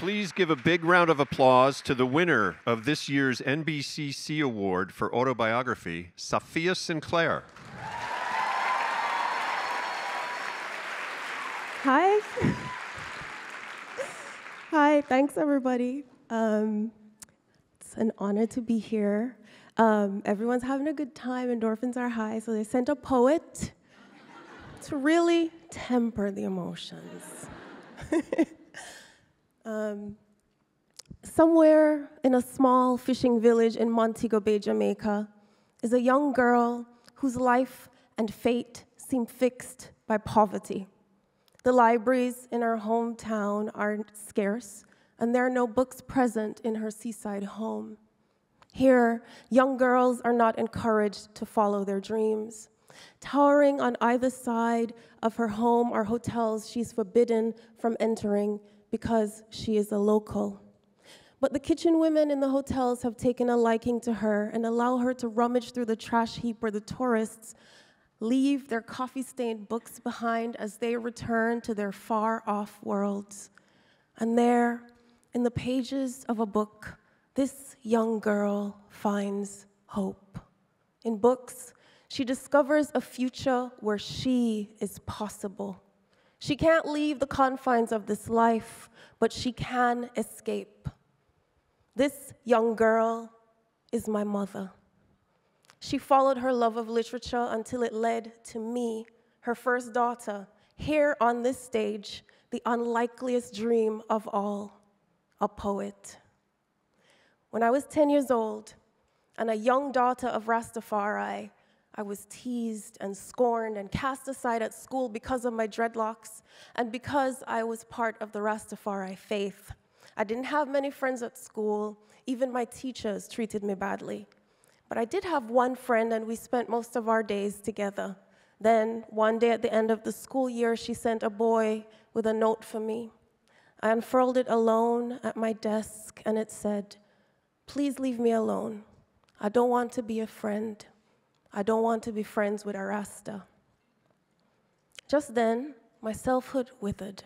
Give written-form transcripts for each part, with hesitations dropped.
Please give a big round of applause to the winner of this year's NBCC Award for Autobiography, Safiya Sinclair. Hi. Hi, thanks everybody. It's an honor to be here. Everyone's having a good time, endorphins are high, so they sent a poet to really temper the emotions. Somewhere in a small fishing village in Montego Bay, Jamaica, is a young girl whose life and fate seem fixed by poverty. The libraries in her hometown are scarce, and there are no books present in her seaside home. Here, young girls are not encouraged to follow their dreams. Towering on either side of her home are hotels she's forbidden from entering because she is a local. But the kitchen women in the hotels have taken a liking to her and allow her to rummage through the trash heap where the tourists leave their coffee-stained books behind as they return to their far-off worlds. And there, in the pages of a book, this young girl finds hope. In books, she discovers a future where she is possible. She can't leave the confines of this life, but she can escape. This young girl is my mother. She followed her love of literature until it led to me, her first daughter, here on this stage, the unlikeliest dream of all, a poet. When I was 10 years old and a young daughter of Rastafari, I was teased and scorned and cast aside at school because of my dreadlocks and because I was part of the Rastafari faith. I didn't have many friends at school. Even my teachers treated me badly. But I did have one friend, and we spent most of our days together. Then, one day at the end of the school year, she sent a boy with a note for me. I unfurled it alone at my desk, and it said, "Please leave me alone. I don't want to be a friend. I don't want to be friends with a Rasta." Just then, my selfhood withered.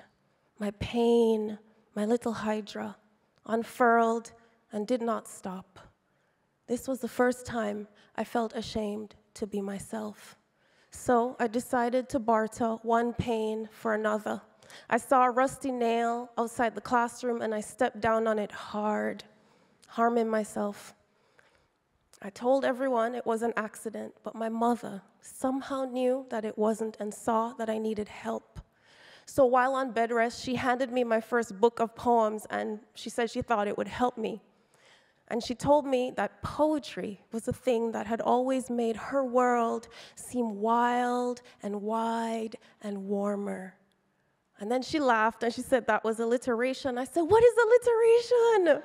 My pain, my little hydra, unfurled and did not stop. This was the first time I felt ashamed to be myself. So I decided to barter one pain for another. I saw a rusty nail outside the classroom and I stepped down on it hard, harming myself. I told everyone it was an accident, but my mother somehow knew that it wasn't and saw that I needed help. So while on bed rest, she handed me my first book of poems, and she said she thought it would help me. And she told me that poetry was a thing that had always made her world seem wild and wide and warmer. And then she laughed, and she said that was alliteration. I said, "What is alliteration?"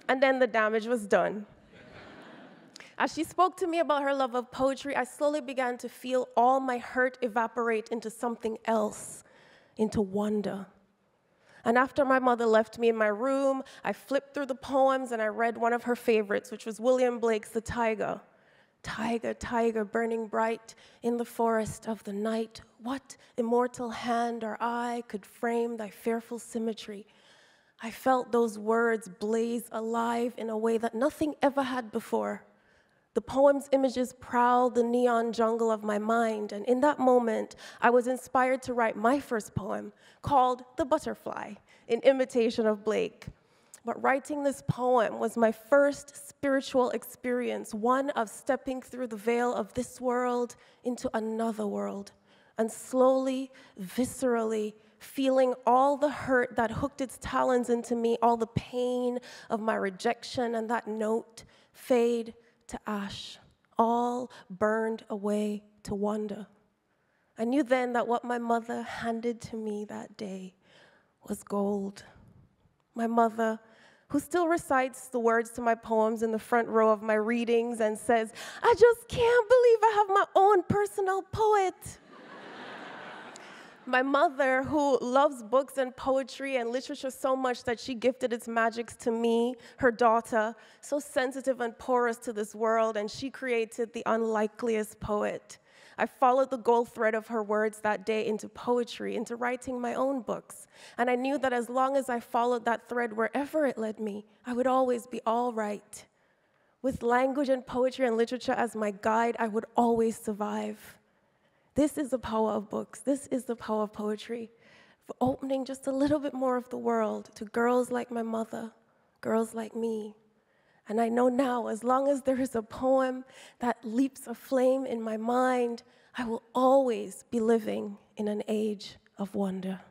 And then the damage was done. As she spoke to me about her love of poetry, I slowly began to feel all my hurt evaporate into something else, into wonder. And after my mother left me in my room, I flipped through the poems and I read one of her favorites, which was William Blake's The Tiger. Tiger, tiger, burning bright in the forest of the night, what immortal hand or eye could frame thy fearful symmetry? I felt those words blaze alive in a way that nothing ever had before. The poem's images prowled the neon jungle of my mind, and in that moment, I was inspired to write my first poem, called The Butterfly, in imitation of Blake. But writing this poem was my first spiritual experience, one of stepping through the veil of this world into another world, and slowly, viscerally, feeling all the hurt that hooked its talons into me, all the pain of my rejection, and that note fade to ash, all burned away to wonder. I knew then that what my mother handed to me that day was gold. My mother, who still recites the words to my poems in the front row of my readings and says, "I just can't believe I have my own personal poet." My mother, who loves books and poetry and literature so much that she gifted its magics to me, her daughter, so sensitive and porous to this world, and she created the unlikeliest poet. I followed the gold thread of her words that day into poetry, into writing my own books. And I knew that as long as I followed that thread wherever it led me, I would always be all right. With language and poetry and literature as my guide, I would always survive. This is the power of books. This is the power of poetry, for opening just a little bit more of the world to girls like my mother, girls like me. And I know now, as long as there is a poem that leaps a flame in my mind, I will always be living in an age of wonder.